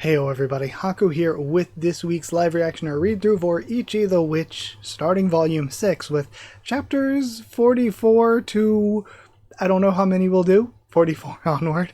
Heyo everybody, Haku here with this week's live reaction or read-through for Ichi the Witch, starting volume 6 with chapters 44 to, I don't know how many we'll do, 44 onward.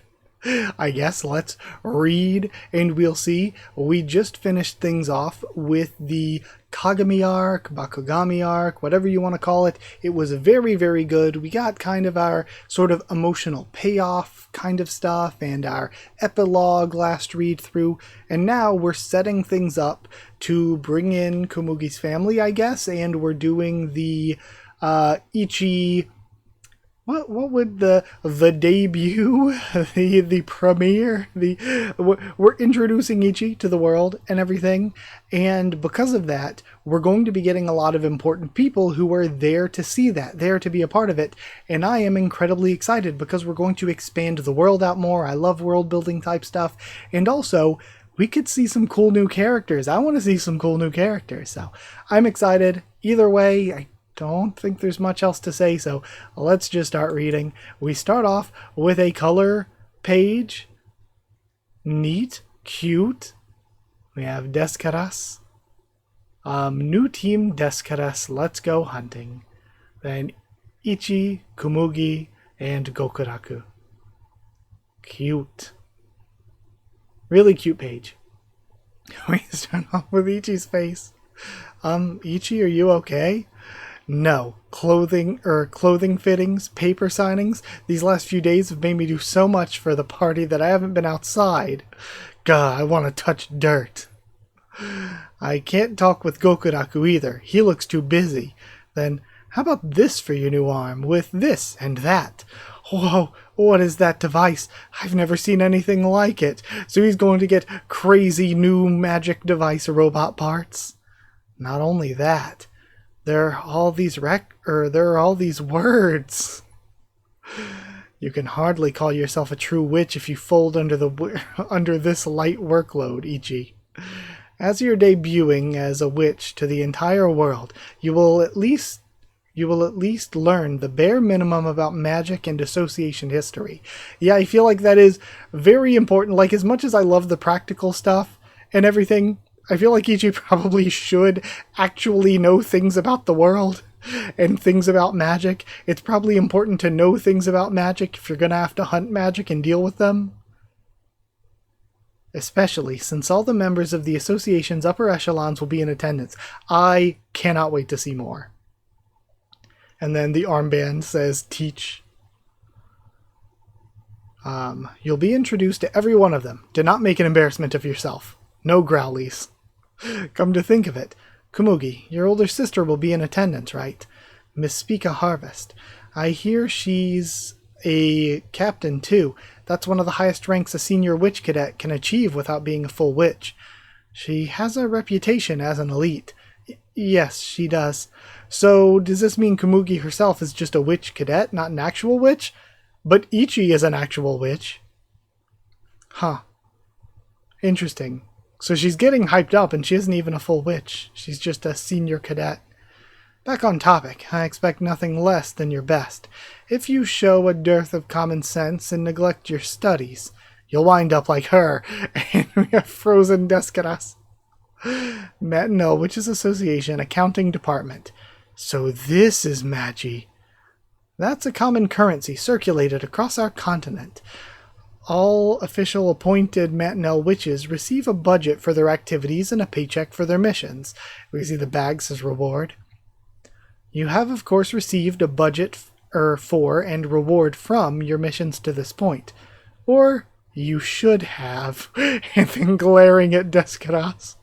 I guess let's read and we'll see. We just finished things off with the Kagami arc, Bakugami arc, whatever you want to call it. It was very, very good. We got kind of our sort of emotional payoff kind of stuff and our epilogue last read through. And now we're setting things up to bring in Kumugi's family, I guess. And we're doing the Ichi... What would the debut, the premiere, we're introducing Ichi to the world and everything, and because of that, we're going to be getting a lot of important people who are there to see that, there to be a part of it, and I am incredibly excited because we're going to expand the world out more. I love world building type stuff, and also, we could see some cool new characters. I want to see some cool new characters, so I'm excited. Either way, I don't think there's much else to say, so let's just start reading. We start off with a color page. Neat, cute. We have Descaras. New team Descaras, let's go hunting. Then Ichi, Kumugi, and Gokuraku. Cute. Really cute page. We start off with Ichi's face. Ichi, are you okay? No. Clothing fittings, paper signings. These last few days have made me do so much for the party that I haven't been outside. God, I want to touch dirt. I can't talk with Gokuraku either. He looks too busy. Then, how about this for your new arm, with this and that? Whoa, what is that device? I've never seen anything like it. So he's going to get crazy new magic device robot parts. Not only that, there are all these words. You can hardly call yourself a true witch if you fold under this light workload, Ichi. As you're debuting as a witch to the entire world, you will at least learn the bare minimum about magic and association history. Yeah, I feel like that is very important. Like, as much as I love the practical stuff and everything, I feel like Ichi probably should actually know things about the world and things about magic. It's probably important to know things about magic if you're going to have to hunt magic and deal with them. Especially since all the members of the association's upper echelons will be in attendance. I cannot wait to see more. And then the armband says, teach. You'll be introduced to every one of them. Do not make an embarrassment of yourself. No growlies. Come to think of it, Kumugi, your older sister will be in attendance, right? Miss Spica Harvest. I hear she's a captain, too. That's one of the highest ranks a senior witch cadet can achieve without being a full witch. She has a reputation as an elite. Yes, she does. So, does this mean Kumugi herself is just a witch cadet, not an actual witch? But Ichi is an actual witch. Huh. Interesting. So she's getting hyped up and she isn't even a full witch. She's just a senior cadet. Back on topic, I expect nothing less than your best. If you show a dearth of common sense and neglect your studies, you'll wind up like her. And we have frozen Descaras. No, Witches Association, Accounting Department. So this is Magi. That's a common currency circulated across our continent. All official appointed Matinelle witches receive a budget for their activities and a paycheck for their missions. We see the bags as reward. You have, of course, received a budget for and reward from your missions to this point. Or you should have, and then glaring at Descaras.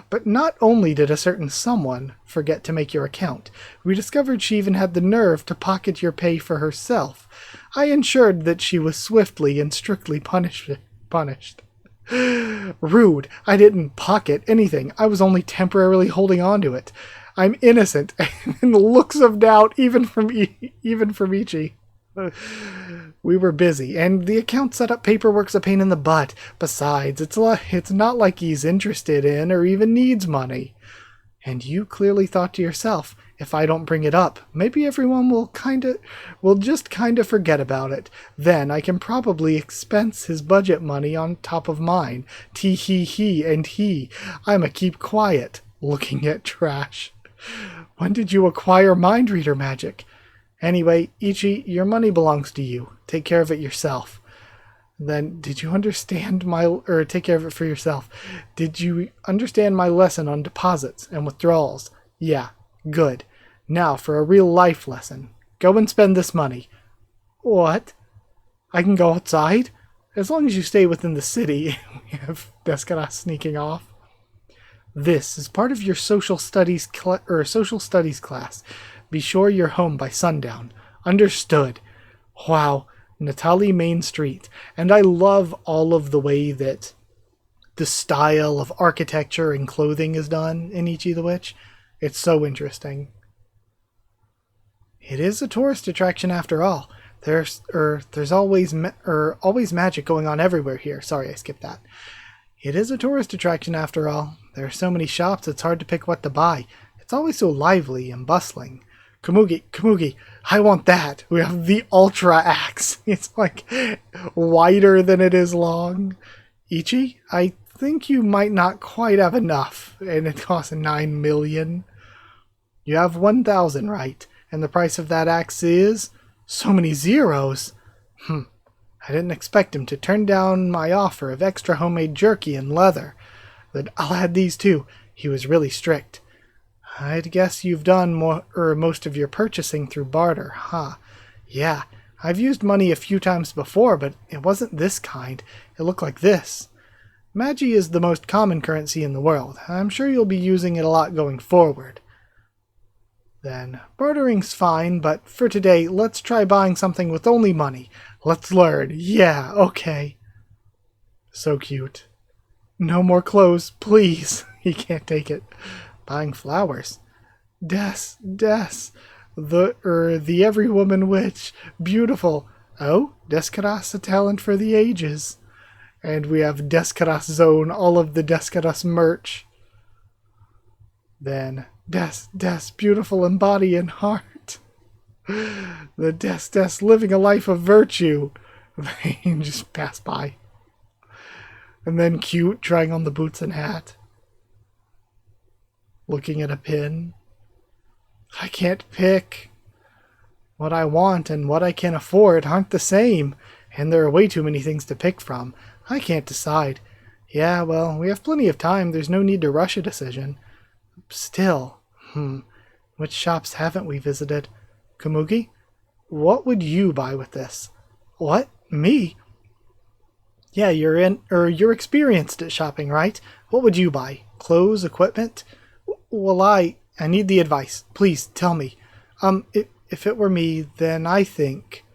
But not only did a certain someone forget to make your account, we discovered she even had the nerve to pocket your pay for herself. I ensured that she was swiftly and strictly punished. Rude. I didn't pocket anything. I was only temporarily holding on to it. I'm innocent. And the looks of doubt, even from Ichi. We were busy, and the account setup paperwork's a pain in the butt. Besides, it's not like he's interested in or even needs money. And you clearly thought to yourself, If I don't bring it up, maybe everyone will just kinda forget about it. Then I can probably expense his budget money on top of mine. Tee hee hee and he. I'ma keep quiet, looking at trash. When did you acquire mind reader magic? Anyway, Ichi, your money belongs to you. Take care of it yourself. Then, did you understand take care of it for yourself. Did you understand my lesson on deposits and withdrawals? Yeah, good. Now for a real life lesson. Go and spend this money. What? I can go outside? As long as you stay within the city. We have Descara sneaking off. This is part of your social studies class. Be sure you're home by sundown. Understood. Wow, Natali Main Street. And I love all of the way that the style of architecture and clothing is done in Ichi the Witch. It's so interesting. It is a tourist attraction after all. There's always magic going on everywhere here. Sorry, I skipped that. It is a tourist attraction after all. There are so many shops it's hard to pick what to buy. It's always so lively and bustling. Kumugi, I want that. We have the Ultra Axe. It's like wider than it is long. Ichi, I think you might not quite have enough, and it costs 9 million. You have 1,000, right? And the price of that axe is so many zeros. I didn't expect him to turn down my offer of extra homemade jerky and leather. But I'll add these too. He was really strict. I'd guess you've done most of your purchasing through barter, huh? Yeah, I've used money a few times before, but it wasn't this kind. It looked like this. Magi is the most common currency in the world. I'm sure you'll be using it a lot going forward. Then, bartering's fine, but for today, let's try buying something with only money. Let's learn. Yeah, okay. So cute. No more clothes, please. He can't take it. Buying flowers. The every woman witch. Beautiful. Oh, Descaras, a talent for the ages. And we have Descaras Zone, all of the Descaras merch. Then, beautiful in body and heart. The Des, living a life of virtue. They just pass by. And then cute, trying on the boots and hat. Looking at a pin. I can't pick. What I want and what I can afford aren't the same. And there are way too many things to pick from. I can't decide. Yeah, well, we have plenty of time. There's no need to rush a decision. Still, which shops haven't we visited? Kumugi? What would you buy with this? What? Me? Yeah, you're experienced at shopping, right? What would you buy? Clothes, equipment? Well, I need the advice. Please, tell me. If it were me, then I think...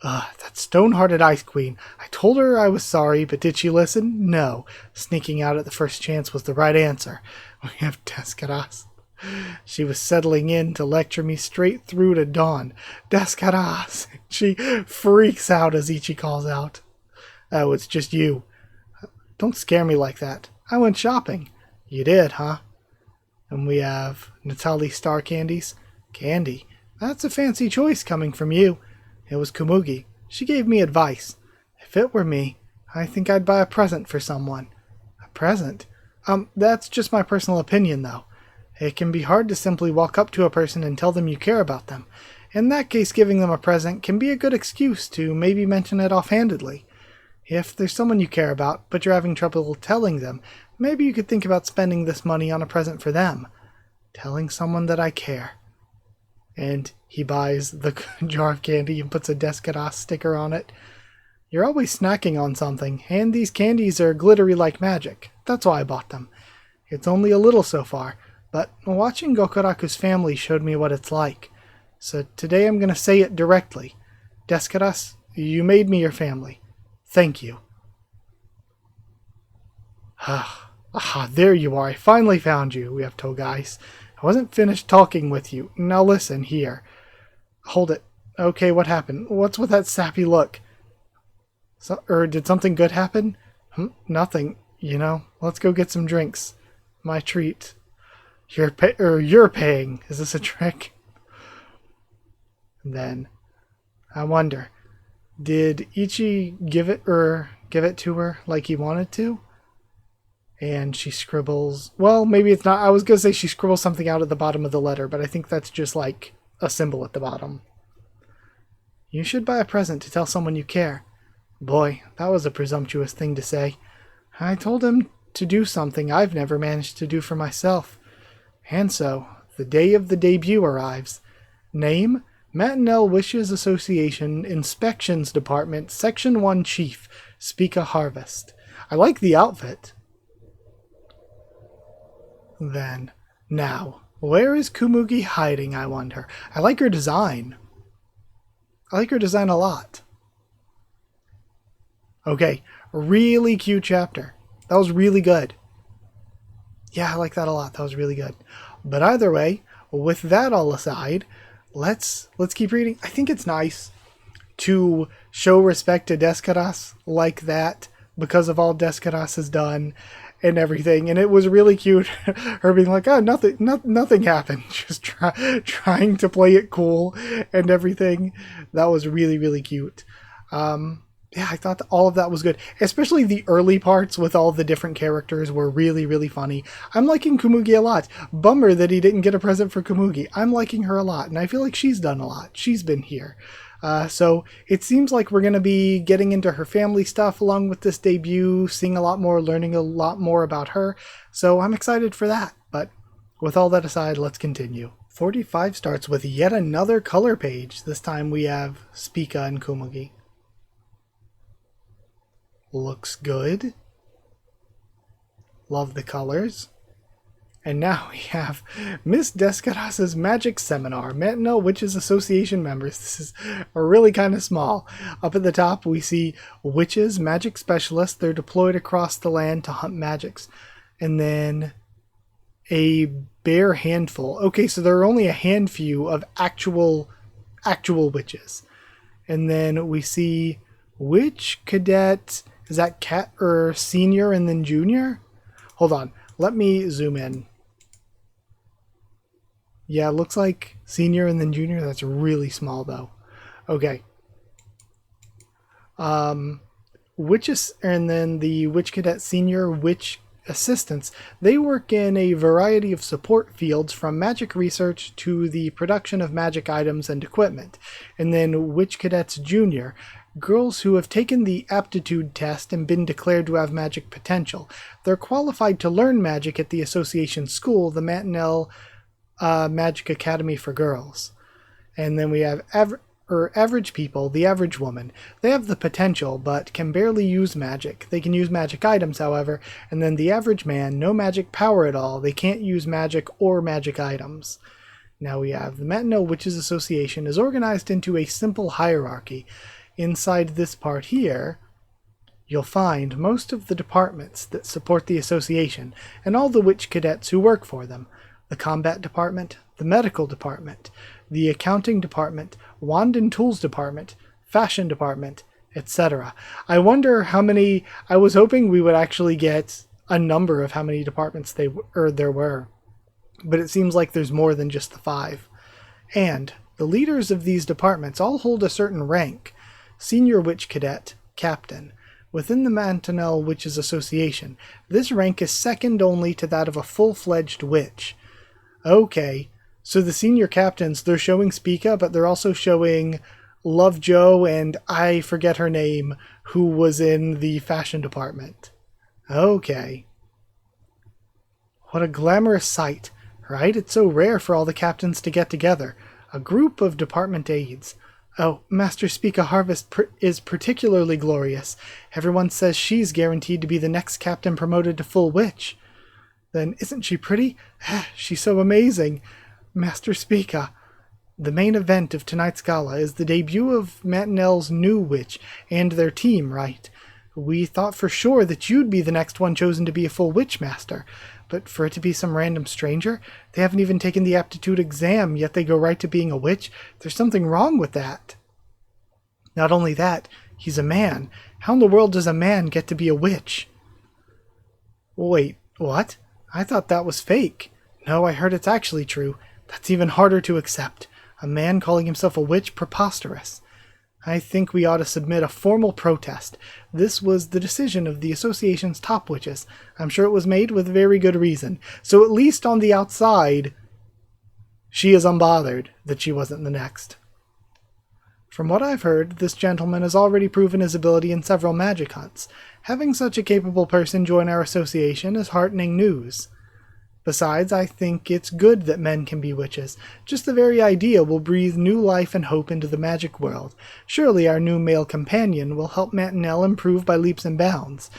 that stone-hearted Ice Queen. I told her I was sorry, but did she listen? No. Sneaking out at the first chance was the right answer. We have Descaras. She was settling in to lecture me straight through to dawn. Descaras! She freaks out as Ichi calls out. Oh, it's just you. Don't scare me like that. I went shopping. You did, huh? And we have Natali Star Candies. Candy. That's a fancy choice coming from you. It was Kumugi. She gave me advice. If it were me, I think I'd buy a present for someone. A present? That's just my personal opinion, though. It can be hard to simply walk up to a person and tell them you care about them. In that case, giving them a present can be a good excuse to maybe mention it offhandedly. If there's someone you care about, but you're having trouble telling them, maybe you could think about spending this money on a present for them. Telling someone that I care. And he buys the jar of candy and puts a Descaras sticker on it. You're always snacking on something, and these candies are glittery like magic. That's why I bought them. It's only a little so far, but watching Gokuraku's family showed me what it's like. So today I'm going to say it directly. Descaras, you made me your family. Thank you. There you are. I finally found you. We have Togais. I wasn't finished talking with you. Now listen, here. Hold it. Okay, what happened? What's with that sappy look? Did something good happen? Nothing. Let's go get some drinks. My treat. You're paying. Is this a trick? And then, I wonder, did Ichi give it to her like he wanted to? And she scribbles... Well, maybe it's not... I was going to say she scribbles something out at the bottom of the letter, but I think that's just like a symbol at the bottom. You should buy a present to tell someone you care. Boy, that was a presumptuous thing to say. I told him to do something I've never managed to do for myself. And so, the day of the debut arrives. Name, Matinelle Wishes Association, Inspections Department, Section 1 Chief, Spica Harvest. I like the outfit. Then, now, where is Kumugi hiding, I wonder? I like her design. I like her design a lot. Okay, really cute chapter. That was really good. Yeah, I like that a lot. That was really good. But either way, with that all aside, let's keep reading. I think it's nice to show respect to Descaras like that because of all Descaras has done and everything. And it was really cute, her being like, oh, nothing happened. Just trying to play it cool and everything. That was really, really cute. Yeah, I thought all of that was good. Especially the early parts with all the different characters were really, really funny. I'm liking Kumugi a lot. Bummer that he didn't get a present for Kumugi. I'm liking her a lot, and I feel like she's done a lot. She's been here. So it seems like we're going to be getting into her family stuff along with this debut, seeing a lot more, learning a lot more about her. So I'm excited for that. But with all that aside, let's continue. 45 starts with yet another color page. This time we have Spica and Kumugi. Looks good. Love the colors. And now we have Miss Descaras's Magic Seminar. Matinelle Witches Association members. This is really kind of small. Up at the top we see witches, magic specialists. They're deployed across the land to hunt magics. And then a bare handful. Okay, so there are only a handful of actual witches. And then we see witch cadet. Is that cat or senior and then junior? Hold on. Let me zoom in. Yeah, it looks like senior and then junior. That's really small though. Okay. Witches and then the witch cadet senior witch assistants. They work in a variety of support fields from magic research to the production of magic items and equipment. And then witch cadets junior. Girls who have taken the aptitude test and been declared to have magic potential. They're qualified to learn magic at the association school, the Matinelle Magic Academy for Girls. And then we have average people, the average woman. They have the potential, but can barely use magic. They can use magic items, however. And then the average man, no magic power at all. They can't use magic or magic items. Now we have the Matinelle Witches Association is organized into a simple hierarchy. Inside this part here, you'll find most of the departments that support the association and all the witch cadets who work for them. The combat department, the medical department, the accounting department, wand and tools department, fashion department, etc. I wonder how many. I was hoping we would actually get a number of how many departments there were, but it seems like there's more than just the 5. And the leaders of these departments all hold a certain rank. Senior Witch Cadet, Captain. Within the Matinelle Witches Association, this rank is second only to that of a full-fledged witch. Okay, so the senior captains, they're showing Spica, but they're also showing Love Joe and I forget her name, who was in the fashion department. Okay. What a glamorous sight, right? It's so rare for all the captains to get together. A group of department aides. Oh, Master Spica Harvest is particularly glorious. Everyone says she's guaranteed to be the next captain promoted to full witch. Then isn't she pretty? She's so amazing. Master Spica. The main event of tonight's gala is the debut of Matinelle's new witch and their team, right? We thought for sure that you'd be the next one chosen to be a full witch master. But for it to be some random stranger, they haven't even taken the aptitude exam, yet they go right to being a witch. There's something wrong with that. Not only that, he's a man. How in the world does a man get to be a witch? Wait, what? I thought that was fake. No, I heard it's actually true. That's even harder to accept. A man calling himself a witch? Preposterous. I think we ought to submit a formal protest. This was the decision of the association's top witches. I'm sure it was made with very good reason. So at least on the outside, she is unbothered that she wasn't the next. From what I've heard, this gentleman has already proven his ability in several magic hunts. Having such a capable person join our association is heartening news. Besides, I think it's good that men can be witches. Just the very idea will breathe new life and hope into the magic world. Surely our new male companion will help Mantinelle improve by leaps and bounds.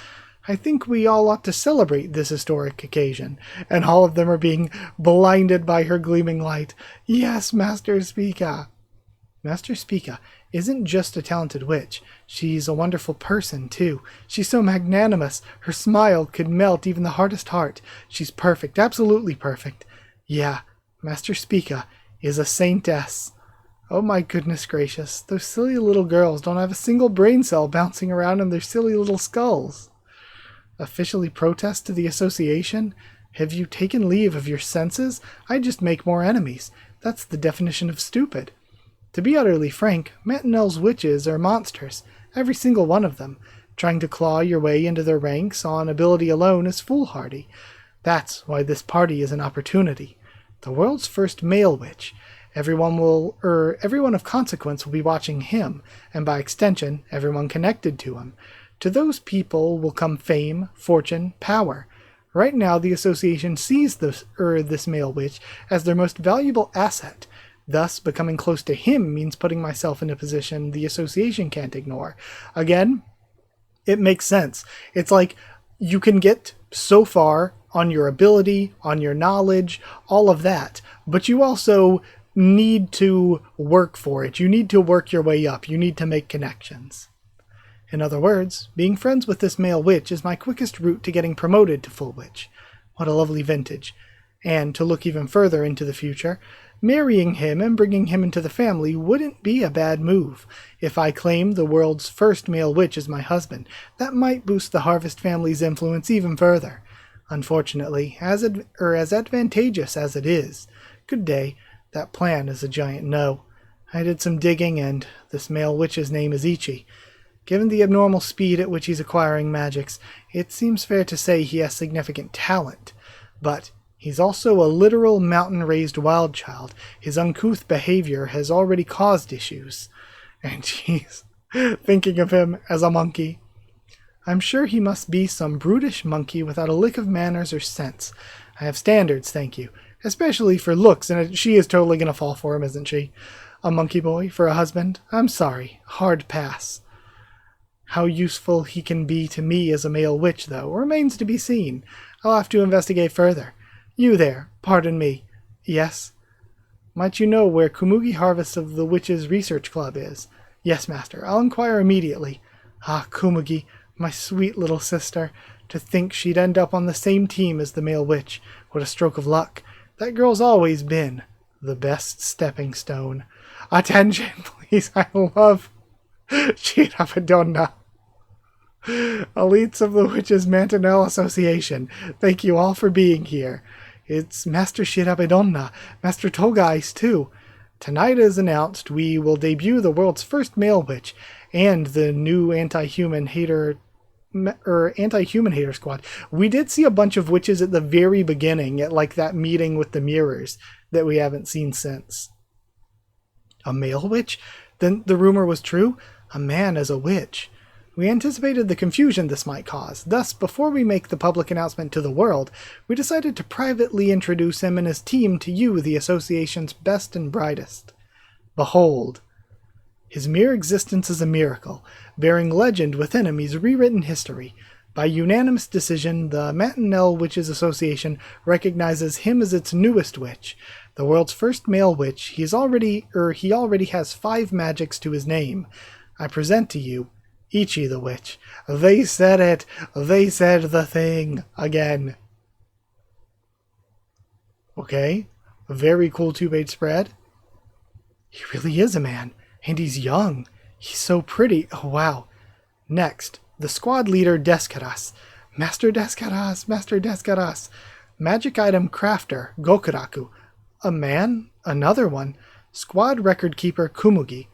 I think we all ought to celebrate this historic occasion. And all of them are being blinded by her gleaming light. Yes, Master Spica. Master Spica isn't just a talented witch. She's a wonderful person, too. She's so magnanimous. Her smile could melt even the hardest heart. She's perfect, absolutely perfect. Yeah, Master Spica is a saintess. Oh my goodness gracious, those silly little girls don't have a single brain cell bouncing around in their silly little skulls. Officially protest to the association? Have you taken leave of your senses? I just make more enemies. That's the definition of stupid. To be utterly frank, Mantinelle's witches are monsters, every single one of them. Trying to claw your way into their ranks on ability alone is foolhardy. That's why this party is an opportunity. The world's first male witch. Everyone of consequence will be watching him, and by extension, everyone connected to him. To those people will come fame, fortune, power. Right now, the association sees this male witch as their most valuable asset. Thus, becoming close to him means putting myself in a position the association can't ignore. Again, it makes sense. It's like you can get so far on your ability, on your knowledge, all of that, but you also need to work for it. You need to work your way up. You need to make connections. In other words, being friends with this male witch is my quickest route to getting promoted to full witch. What a lovely vintage. And to look even further into the future, marrying him and bringing him into the family wouldn't be a bad move. If I claim the world's first male witch as my husband, that might boost the Harvest family's influence even further. Unfortunately, as advantageous as it is, good day, that plan is a giant no. I did some digging, and this male witch's name is Ichi. Given the abnormal speed at which he's acquiring magics, it seems fair to say he has significant talent. But he's also a literal mountain-raised wild child. His uncouth behavior has already caused issues. And she's thinking of him as a monkey. I'm sure he must be some brutish monkey without a lick of manners or sense. I have standards, thank you. Especially for looks, and she is totally going to fall for him, isn't she? A monkey boy for a husband? I'm sorry. Hard pass. How useful he can be to me as a male witch, though, remains to be seen. I'll have to investigate further. You there, pardon me. Yes? Might you know where Kumugi Harvest of the Witches Research Club is? Yes, master. I'll inquire immediately. Ah, Kumugi, my sweet little sister. To think she'd end up on the same team as the male witch. What a stroke of luck. That girl's always been the best stepping stone. Attention, please. I love Shirapadonna. Elites of the Witches Mantinelle Association, thank you all for being here. It's Master Shirabedonna, Master Togais too. Tonight, as announced, we will debut the world's first male witch and the new anti-human hater squad. We did see a bunch of witches at the very beginning, at like that meeting with the mirrors that we haven't seen since. A male witch? Then the rumor was true? A man as a witch. We anticipated the confusion this might cause. Thus, before we make the public announcement to the world, we decided to privately introduce him and his team to you, the association's best and brightest. Behold. His mere existence is a miracle, bearing legend within him he's rewritten history. By unanimous decision, the Mantinelle Witches Association recognizes him as its newest witch. The world's first male witch, he already has 5 magics to his name. I present to you Ichi the Witch. They said it. They said the thing again. Okay. A very cool 2-page spread. He really is a man. And he's young. He's so pretty. Oh, wow. Next, the squad leader Descaras. Master Descaras. Master Descaras. Magic item crafter, Gokuraku. A man, another one. Squad record keeper, Kumugi.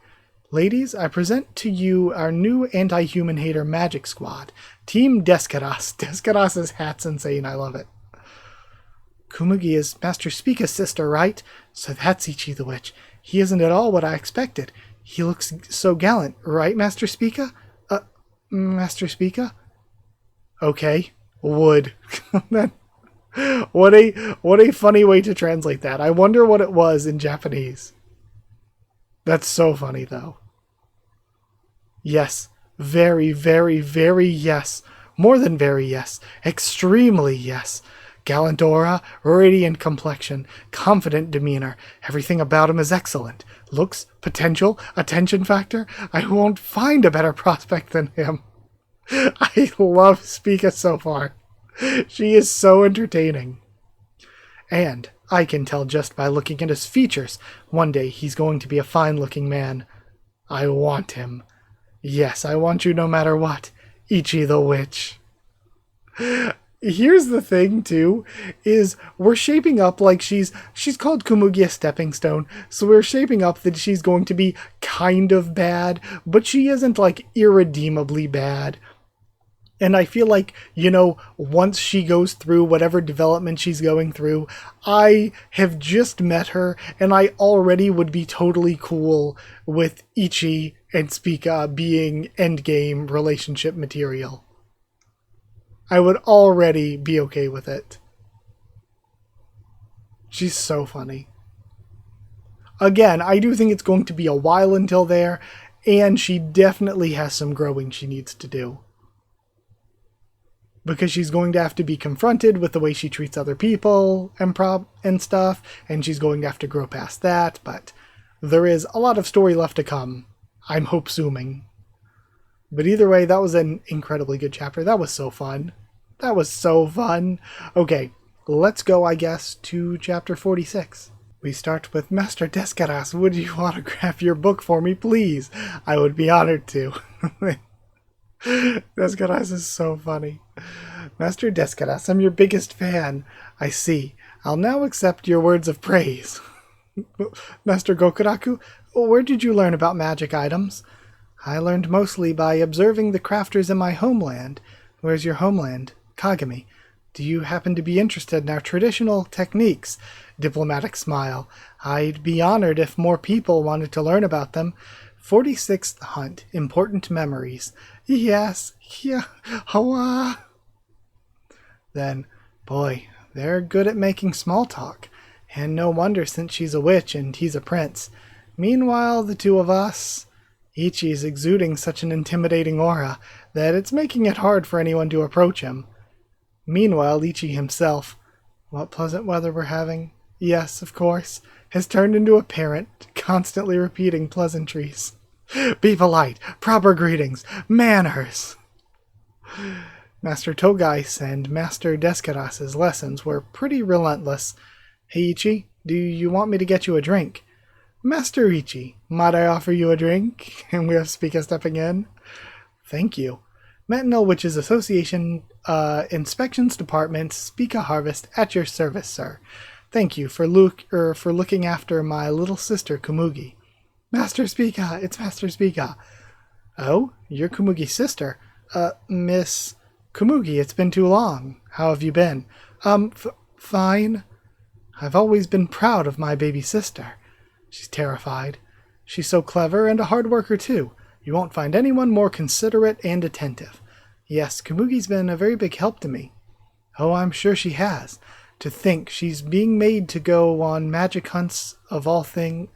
Ladies, I present to you our new anti-human hater magic squad. Team Descaras. Descaras' hat's insane, I love it. Kumugi is Master Spica's sister, right? So that's Ichi the Witch. He isn't at all what I expected. He looks so gallant, right, Master Spica? Master Spica? Okay, would. What a funny way to translate that. I wonder what it was in Japanese. That's so funny, though. Yes. Very, very, very yes. More than very yes. Extremely yes. Gallant aura, radiant complexion, confident demeanor. Everything about him is excellent. Looks, potential, attention factor. I won't find a better prospect than him. I love Spica so far. She is so entertaining. And I can tell just by looking at his features. One day he's going to be a fine-looking man. I want him. Yes, I want you no matter what. Ichi the Witch. Here's the thing, too, is we're shaping up like she's called Kumugi a stepping stone, so we're shaping up that she's going to be kind of bad, but she isn't, like, irredeemably bad. And I feel like, you know, once she goes through whatever development she's going through, I have just met her, and I already would be totally cool with Ichi and Spica being endgame relationship material. I would already be okay with it. She's so funny. Again, I do think it's going to be a while until there, and she definitely has some growing she needs to do. Because she's going to have to be confronted with the way she treats other people and stuff, and she's going to have to grow past that, but there is a lot of story left to come. I'm hope-zooming. But either way, that was an incredibly good chapter. That was so fun. That was so fun. Okay, let's go, I guess, to chapter 46. We start with Master Descaras. Would you autograph your book for me, please? I would be honored to. Descaras is so funny. Master Descaras, I'm your biggest fan. I see. I'll now accept your words of praise. Master Gokuraku, where did you learn about magic items? I learned mostly by observing the crafters in my homeland. Where's your homeland? Kagami. Do you happen to be interested in our traditional techniques? Diplomatic smile. I'd be honored if more people wanted to learn about them. 46th Hunt. Important memories. Yes. Yeah. Hawa. Then, boy, they're good at making small talk. And no wonder since she's a witch and he's a prince. Meanwhile, the two of us... Ichi's exuding such an intimidating aura that it's making it hard for anyone to approach him. Meanwhile, Ichi himself... What pleasant weather we're having. Yes, of course. Has turned into a parrot, constantly repeating pleasantries. Be polite. Proper greetings. Manners. Master Togais and Master Descaras' lessons were pretty relentless. Hey Ichi, do you want me to get you a drink? Master Ichi, might I offer you a drink? And we have Spica stepping in. Thank you. Mentinel Witches Association Inspections Department, Spica Harvest, at your service, sir. Thank you for looking after my little sister Kumugi. Master Spica, it's Master Spica. Oh, you're Kumugi's sister. Miss Kumugi, it's been too long. How have you been? Fine. I've always been proud of my baby sister. She's terrified. She's so clever and a hard worker too. You won't find anyone more considerate and attentive. Yes, Kumugi's been a very big help to me. Oh, I'm sure she has. To think she's being made to go on magic hunts of all things.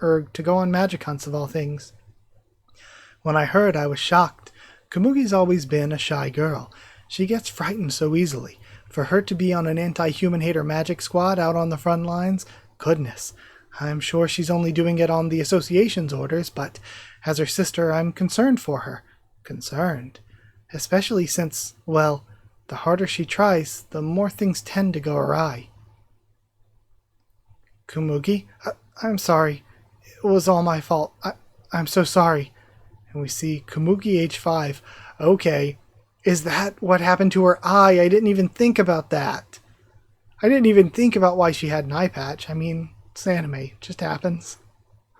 When I heard, I was shocked. Kumugi's always been a shy girl. She gets frightened so easily. For her to be on an anti-human hater magic squad out on the front lines, goodness. I'm sure she's only doing it on the association's orders, but as her sister, I'm concerned for her. Concerned. Especially since, well, the harder she tries, the more things tend to go awry. Kumugi, I'm sorry. It was all my fault. I'm so sorry. And we see Kumugi, age 5. Okay. Is that what happened to her eye? I didn't even think about that. I didn't even think about why she had an eye patch. I mean, it's anime. It just happens.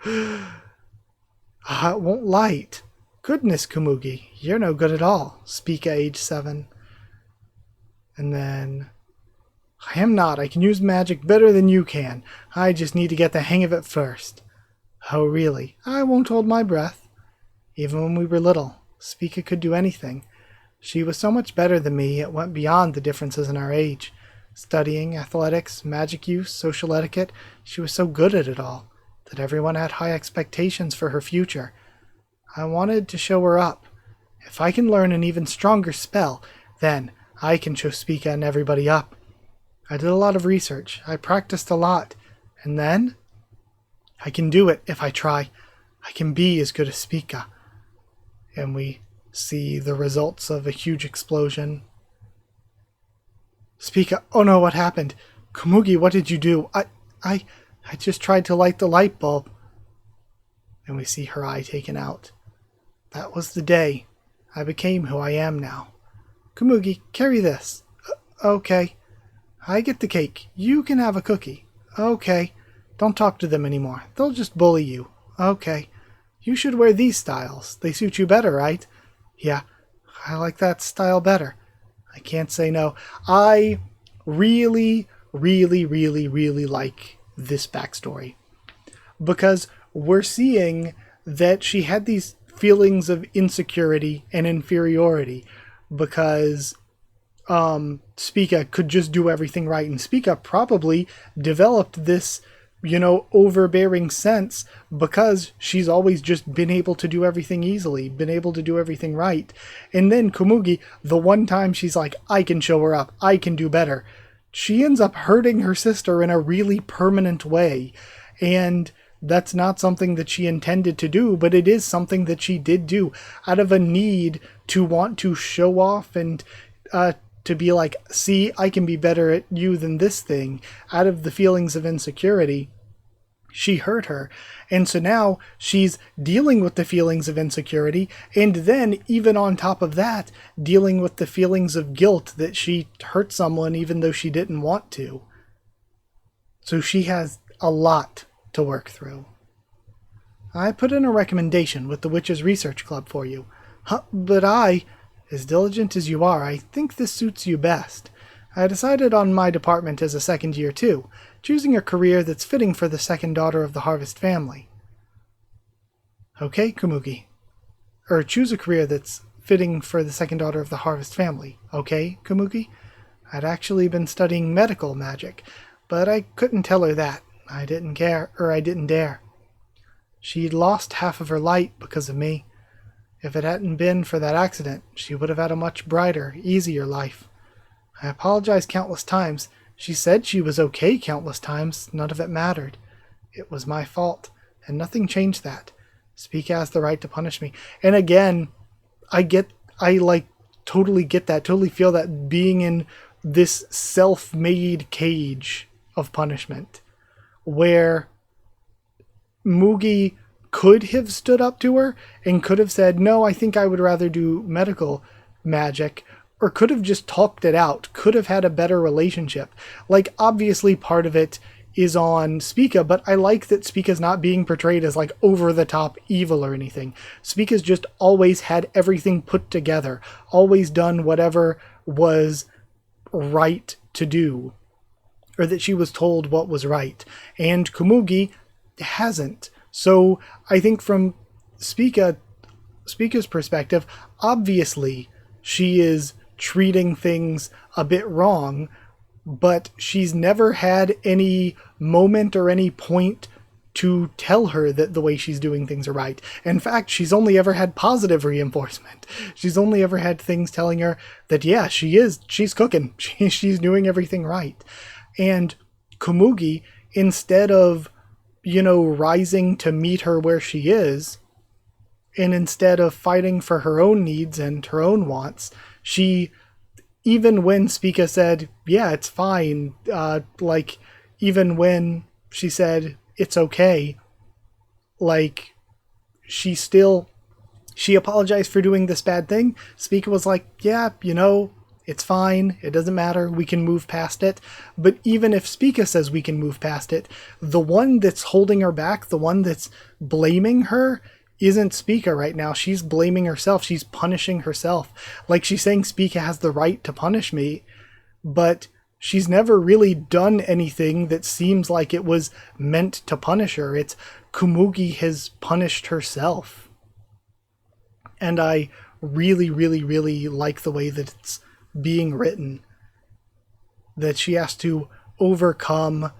It won't light. Goodness, Kumugi, you're no good at all. Spica, age 7. And then... I am not. I can use magic better than you can. I just need to get the hang of it first. Oh, really? I won't hold my breath. Even when we were little, Spica could do anything. She was so much better than me, it went beyond the differences in our age. Studying, athletics, magic use, social etiquette, she was so good at it all, that everyone had high expectations for her future. I wanted to show her up. If I can learn an even stronger spell, then I can show Spica and everybody up. I did a lot of research. I practiced a lot. And then? I can do it if I try. I can be as good as Spica. And we see the results of a huge explosion. Spica, oh no, what happened? Kumugi, what did you do? I just tried to light the light bulb. And we see her eye taken out. That was the day I became who I am now. Kumugi, carry this. Okay. I get the cake. You can have a cookie. Okay. Don't talk to them anymore. They'll just bully you. Okay. You should wear these styles. They suit you better, right? Yeah, I like that style better. I can't say no. I really, really, really, really like this backstory. Because we're seeing that she had these feelings of insecurity and inferiority because Spica could just do everything right. And Spica probably developed this, overbearing sense because she's always just been able to do everything easily, been able to do everything right. And then Kumugi, the one time she's like, I can show her up, I can do better, she ends up hurting her sister in a really permanent way. And that's not something that she intended to do, but it is something that she did do out of a need to want to show off and to be like, see, I can be better at you than this thing. Out of the feelings of insecurity, she hurt her. And so now she's dealing with the feelings of insecurity, and then even on top of that, dealing with the feelings of guilt that she hurt someone even though she didn't want to. So she has a lot to work through. I put in a recommendation with the Witches Research Club for you. But as diligent as you are, I think this suits you best. I decided on my department as a second year too, choosing a career that's fitting for the second daughter of the Harvest family. Okay, Kumugi. Choose a career that's fitting for the second daughter of the Harvest family. Okay, Kumugi? I'd actually been studying medical magic, but I couldn't tell her that. I didn't care, or I didn't dare. She'd lost half of her light because of me. If it hadn't been for that accident, she would have had a much brighter, easier life. I apologized countless times. She said she was okay countless times. None of it mattered. It was my fault, and nothing changed that. Spica has the right to punish me. And again, I totally get that, totally feel that being in this self-made cage of punishment, where Mugi could have stood up to her and could have said, no, I think I would rather do medical magic, or could have just talked it out, could have had a better relationship. Like, obviously part of it is on Spica, but I like that Spica's not being portrayed as like over-the-top evil or anything. Spica's just always had everything put together, always done whatever was right to do, or that she was told what was right. And Kumugi hasn't. So I think from Spica's perspective, obviously she is treating things a bit wrong, but she's never had any moment or any point to tell her that the way she's doing things are right. In fact, she's only ever had positive reinforcement. She's only ever had things telling her that, yeah, she's cooking. She's doing everything right. And Kumugi, instead of, rising to meet her where she is, and instead of fighting for her own needs and her own wants, she, even when Spica said, yeah, it's fine, even when she said, it's okay, she apologized for doing this bad thing. Spica was like, yeah, It's fine. It doesn't matter. We can move past it. But even if Spica says we can move past it, the one that's holding her back, the one that's blaming her, isn't Spica right now. She's blaming herself. She's punishing herself. Like, she's saying Spica has the right to punish me, but she's never really done anything that seems like it was meant to punish her. It's Kumugi has punished herself. And I really, really, really like the way that it's being written. That she has to overcome,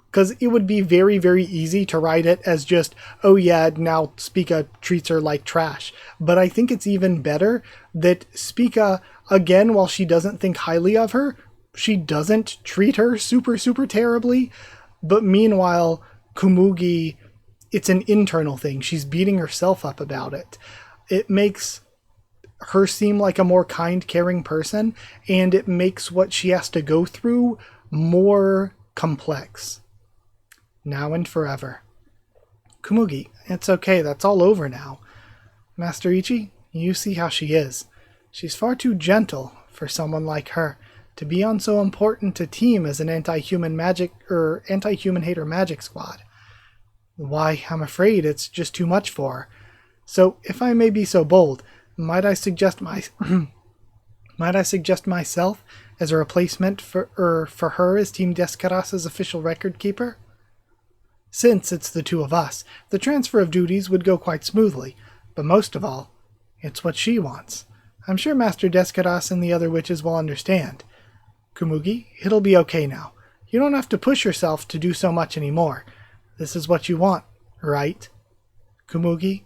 because it would be very, very easy to write it as just, oh yeah, now Spica treats her like trash. But I think it's even better that Spica, again, while she doesn't think highly of her, she doesn't treat her super, super terribly. But meanwhile, Kumugi, it's an internal thing. She's beating herself up about it. It makes her seem like a more kind, caring person, and it makes what she has to go through more complex. Now and forever. Kumugi, it's okay, that's all over now. Master Ichi, you see how she is. She's far too gentle for someone like her to be on so important a team as an anti-human hater magic squad. Why, I'm afraid it's just too much for her. So, if I may be so bold, might I suggest myself as a replacement for her as Team Descaras's official record keeper? Since it's the two of us, the transfer of duties would go quite smoothly, but most of all, it's what she wants. I'm sure Master Descaras and the other witches will understand. Kumugi, it'll be okay now. You don't have to push yourself to do so much anymore. This is what you want, right? Kumugi?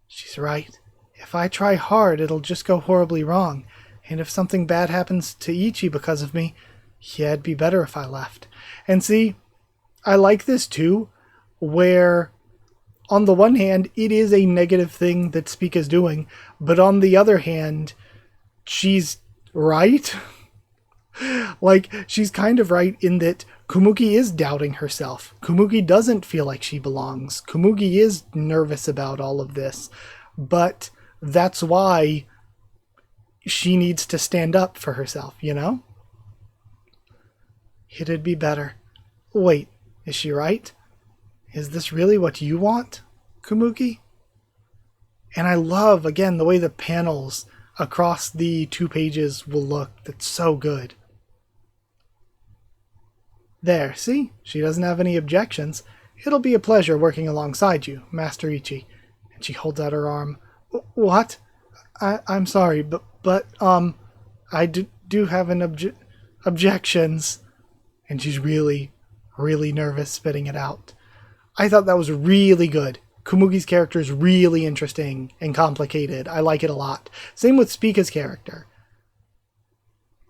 She's right. If I try hard, it'll just go horribly wrong. And if something bad happens to Ichi because of me, yeah, it'd be better if I left. And see, I like this too, where on the one hand, it is a negative thing that Spica's doing, but on the other hand, she's right. Like, she's kind of right in that Kumugi is doubting herself. Kumugi doesn't feel like she belongs. Kumugi is nervous about all of this, but that's why she needs to stand up for herself, you know? It'd be better. Wait, is she right? Is this really what you want, Kumugi? And I love, again, the way the panels across the 2 pages will look. That's so good. There, see? She doesn't have any objections. It'll be a pleasure working alongside you, Master Ichi. And she holds out her arm. What? I'm sorry, but I do have objections. And she's really, really nervous spitting it out. I thought that was really good. Kumugi's character is really interesting and complicated. I like it a lot. Same with Spica's character.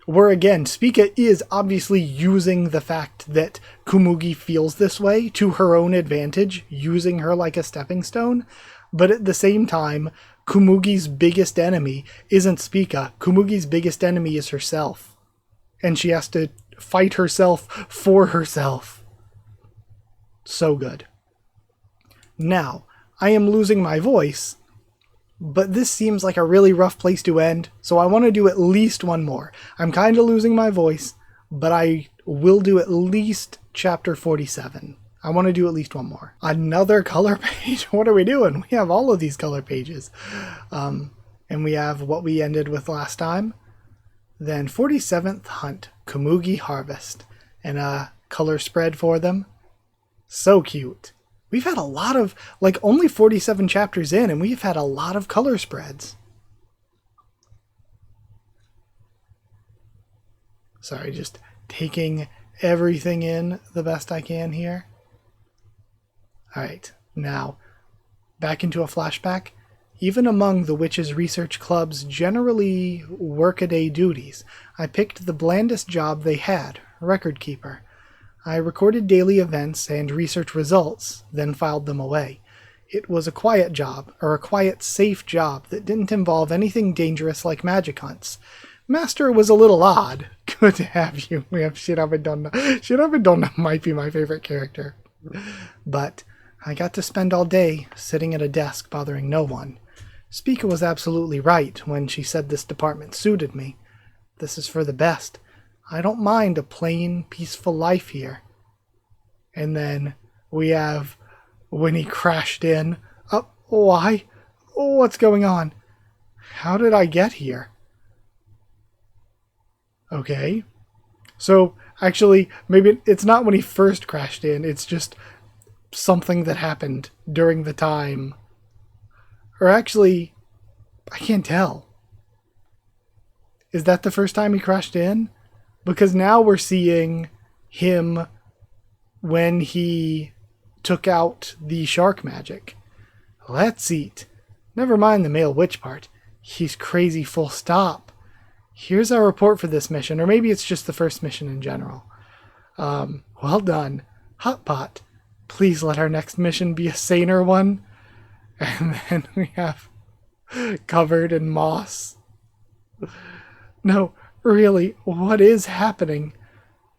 Where again, Spica is obviously using the fact that Kumugi feels this way to her own advantage, using her like a stepping stone. But at the same time, Kumugi's biggest enemy isn't Spica. Kumugi's biggest enemy is herself. And she has to fight herself for herself. So good. Now, I am losing my voice, but this seems like a really rough place to end, so I want to do at least one more. I'm kind of losing my voice, but I will do at least chapter 47. I want to do at least one more. Another color page? What are we doing? We have all of these color pages. And we have what we ended with last time. Then 47th Hunt, Kumugi Harvest, and a color spread for them. So cute. We've had a lot of, like, only 47 chapters in, and we've had a lot of color spreads. Sorry, just taking everything in the best I can here. Alright, now, back into a flashback. Even among the witches' research club's generally workaday duties, I picked the blandest job they had, record keeper. I recorded daily events and research results, then filed them away. It was a quiet job, or a quiet, safe job that didn't involve anything dangerous like magic hunts. Master was a little odd. Good to have you. We have Shirabedonna. Shirabedonna might be my favorite character. But I got to spend all day sitting at a desk bothering no one. Spica was absolutely right when she said this department suited me. This is for the best. I don't mind a plain, peaceful life here. And then we have when he crashed in. Oh, why? What's going on? How did I get here? Okay. So, actually, maybe it's not when he first crashed in. It's just something that happened during the time. Or actually, I can't tell. Is that the first time he crashed in? Because now we're seeing him when he took out the shark magic. Let's eat. Never mind the male witch part. He's crazy full stop. Here's our report for this mission, or maybe it's just the first mission in general. Well done. Hot Pot. Please let our next mission be a saner one. And then we have covered in moss. No, really, what is happening?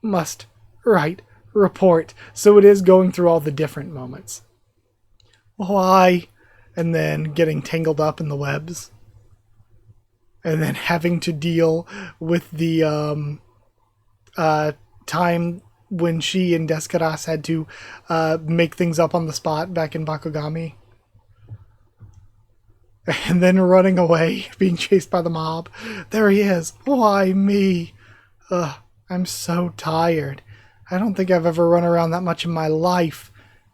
Must write report. So it is going through all the different moments. Why? And then getting tangled up in the webs. And then having to deal with the time when she and Descaras had to make things up on the spot back in Bakugami. And then running away, being chased by the mob. There he is. Why me? I'm so tired. I don't think I've ever run around that much in my life.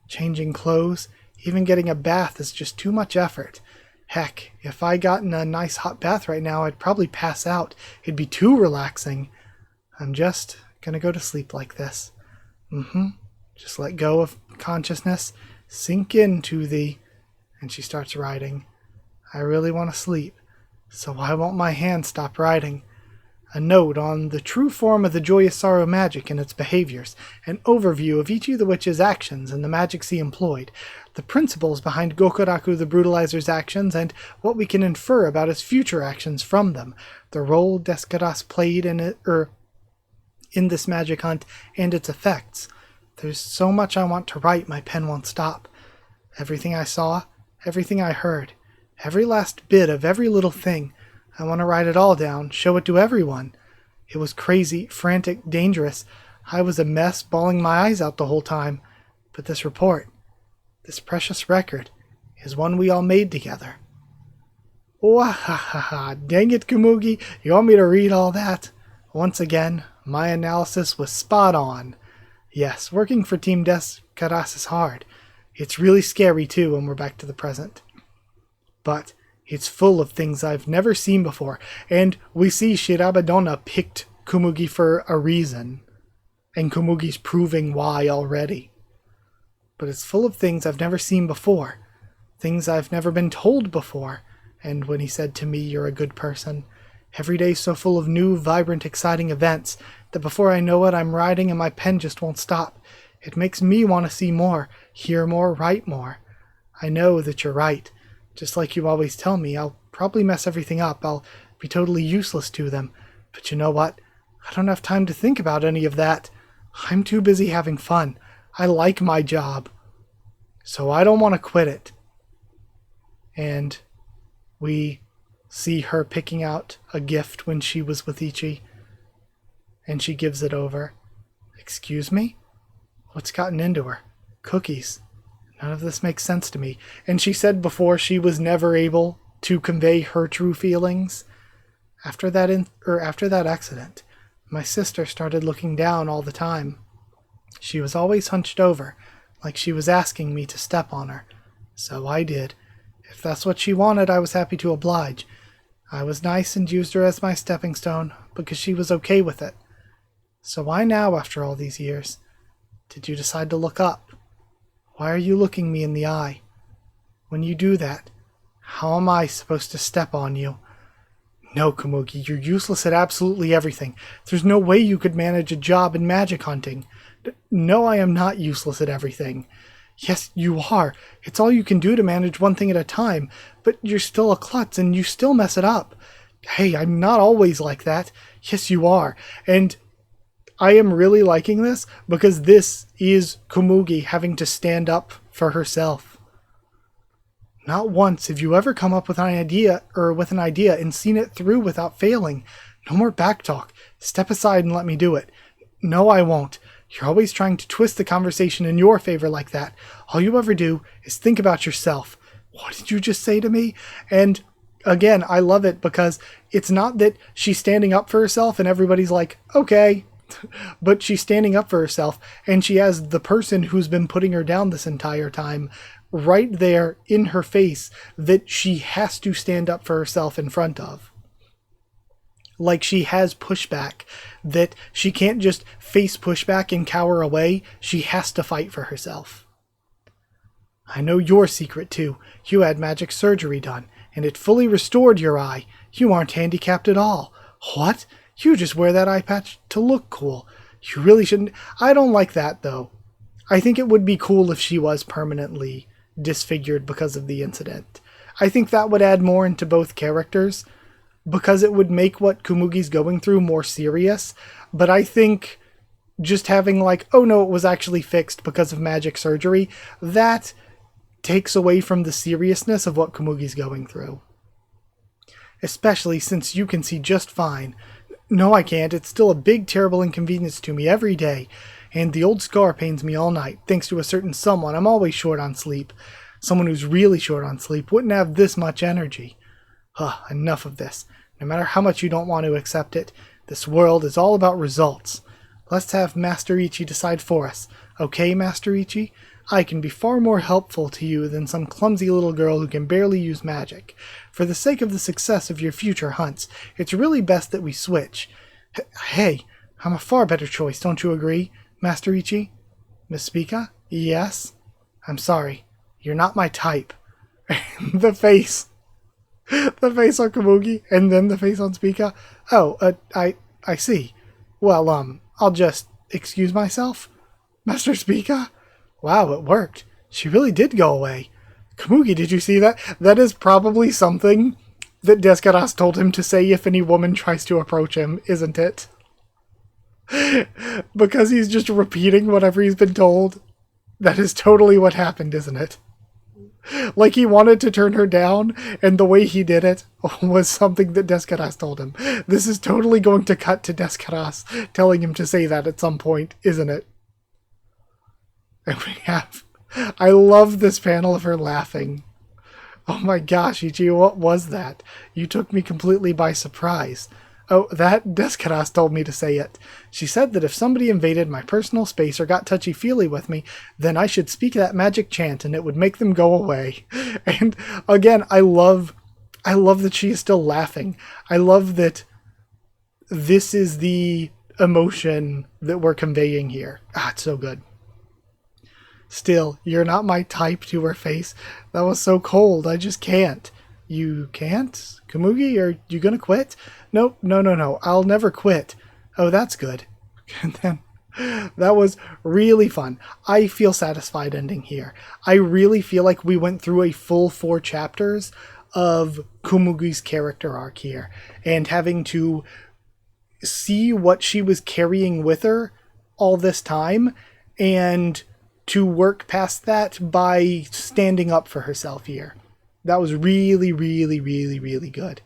Changing clothes, even getting a bath is just too much effort. Heck, if I got in a nice hot bath right now, I'd probably pass out. It'd be too relaxing. I'm just gonna go to sleep like this. Just let go of consciousness, sink into the... And she starts writing. I really want to sleep, so why won't my hand stop writing? A note on the true form of the joyous sorrow magic and its behaviors, an overview of Ichi the Witch's actions and the magics he employed, the principles behind Gokuraku the Brutalizer's actions, and what we can infer about his future actions from them, the role Descaras played in this magic hunt, and its effects. There's so much I want to write, my pen won't stop. Everything I saw, everything I heard, every last bit of every little thing. I want to write it all down, show it to everyone. It was crazy, frantic, dangerous. I was a mess, bawling my eyes out the whole time. But this report, this precious record, is one we all made together. Wahahaha, dang it, Kumugi, you want me to read all that? Once again, my analysis was spot on. Yes, working for Team Descaras is hard. It's really scary too when we're back to the present. But it's full of things I've never seen before, and we see Shirabedonna picked Kumugi for a reason, and Kumugi's proving why already. But it's full of things I've never seen before, things I've never been told before, and when he said to me, you're a good person, every day's so full of new, vibrant, exciting events that before I know it, I'm writing and my pen just won't stop. It makes me want to see more, hear more, write more. I know that you're right. Just like you always tell me, I'll probably mess everything up. I'll be totally useless to them. But you know what? I don't have time to think about any of that. I'm too busy having fun. I like my job. So I don't want to quit it. And we see her picking out a gift when she was with Ichi. And she gives it over. Excuse me? What's gotten into her? Cookies. None of this makes sense to me. And she said before she was never able to convey her true feelings. After that accident, my sister started looking down all the time. She was always hunched over, like she was asking me to step on her. So I did. If that's what she wanted, I was happy to oblige. I was nice and used her as my stepping stone, because she was okay with it. So why now, after all these years, did you decide to look up? Why are you looking me in the eye? When you do that, how am I supposed to step on you? No, Kumugi, you're useless at absolutely everything. There's no way you could manage a job in magic hunting. No, I am not useless at everything. Yes, you are. It's all you can do to manage one thing at a time, but you're still a klutz and you still mess it up. Hey, I'm not always like that. Yes, you are. And I am really liking this because this is Kumugi having to stand up for herself. Not once have you ever come up with an idea and seen it through without failing. No more backtalk. Step aside and let me do it. No, I won't. You're always trying to twist the conversation in your favor like that. All you ever do is think about yourself. What did you just say to me? And again, I love it because it's not that she's standing up for herself and everybody's like, okay, but she's standing up for herself and she has the person who's been putting her down this entire time right there in her face that she has to stand up for herself in front of. Like she has pushback, that she can't just face pushback and cower away. She has to fight for herself. I know your secret too. You had magic surgery done, and it fully restored your eye. You aren't handicapped at all. What? You just wear that eye patch to look cool. You really shouldn't. I don't like that though. I think it would be cool if she was permanently disfigured because of the incident. I think that would add more into both characters, because it would make what Kumugi's going through more serious. But I think just having like, oh no, it was actually fixed because of magic surgery, that takes away from the seriousness of what Kumugi's going through. Especially since you can see just fine. No, I can't. It's still a big, terrible inconvenience to me every day. And the old scar pains me all night, thanks to a certain someone. I'm always short on sleep. Someone who's really short on sleep wouldn't have this much energy. Enough of this. No matter how much you don't want to accept it, this world is all about results. Let's have Master Ichi decide for us. Okay, Master Ichi? I can be far more helpful to you than some clumsy little girl who can barely use magic. For the sake of the success of your future hunts, it's really best that we switch. Hey, I'm a far better choice, don't you agree, Master Ichi? Miss Spica? Yes? I'm sorry. You're not my type. The face. The face on Kumugi, and then the face on Spica. Oh, I see. Well, I'll just excuse myself. Master Spica? Wow, it worked. She really did go away. Kumugi, did you see that? That is probably something that Descaras told him to say if any woman tries to approach him, isn't it? Because he's just repeating whatever he's been told. That is totally what happened, isn't it? Like he wanted to turn her down, and the way he did it was something that Descaras told him. This is totally going to cut to Descaras telling him to say that at some point, isn't it? And we have... I love this panel of her laughing. Oh my gosh, Ichi, what was that? You took me completely by surprise. Oh, that Descaras told me to say it. She said that if somebody invaded my personal space or got touchy-feely with me, then I should speak that magic chant and it would make them go away. And again, I love that she is still laughing. I love that this is the emotion that we're conveying here. It's so good. Still, you're not my type, to her face. That was so cold, I just can't. You can't? Kumugi, are you gonna quit? Nope, no, I'll never quit. Oh, that's good. And then, that was really fun. I feel satisfied ending here. I really feel like we went through a full 4 chapters of Kumugi's character arc here, and having to see what she was carrying with her all this time, and to work past that by standing up for herself here. That was really, really, really, really good.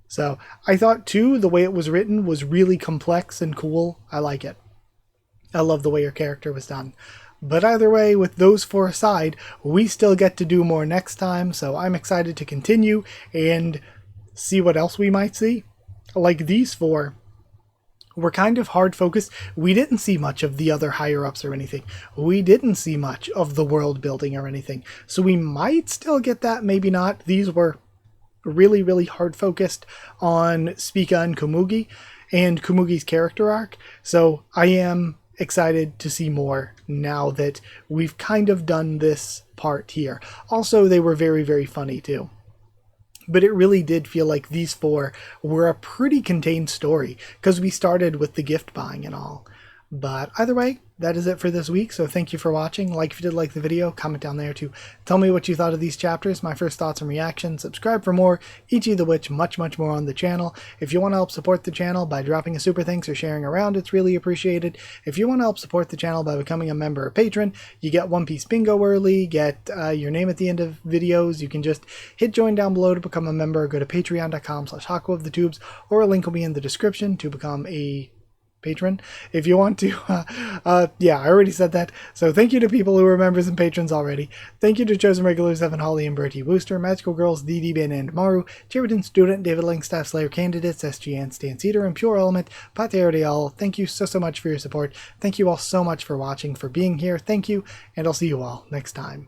So I thought too, the way it was written was really complex and cool. I like it. I love the way her character was done. But either way, with those 4 aside, we still get to do more next time, so I'm excited to continue and see what else we might see. Like these 4 were kind of hard focused. We didn't see much of the other higher-ups or anything. We didn't see much of the world building or anything. So we might still get that, maybe not. These were really, really hard focused on Spica and Kumugi's character arc. So I am excited to see more now that we've kind of done this part here. Also, they were very, very funny too. But it really did feel like these 4 were a pretty contained story, because we started with the gift buying and all. But either way, that is it for this week, so thank you for watching. Like if you did like the video, comment down there to tell me what you thought of these chapters, my first thoughts and reactions. Subscribe for more Ichi the Witch, much more on the channel. If you want to help support the channel by dropping a super thanks or sharing around, it's really appreciated. If you want to help support the channel by becoming a member or patron, you get One Piece Bingo early, get your name at the end of videos. You can just hit join down below to become a member, go to patreon.com/Haku of the Tubes, or a link will be in the description to become a patron if you want to. Yeah, I already said that. So thank you to people who are members and patrons already. Thank you to chosen regulars Evan, Holly, and Bertie Wooster, Magical Girls, Dee Ben, and Maru, Cheerleading Student, David Langstaff, Slayer Candidates, SGN, Stan Cedar, and Pure Element, Paterial. Thank you so much for your support. Thank you all so much for watching, for being here. Thank you, and I'll see you all next time.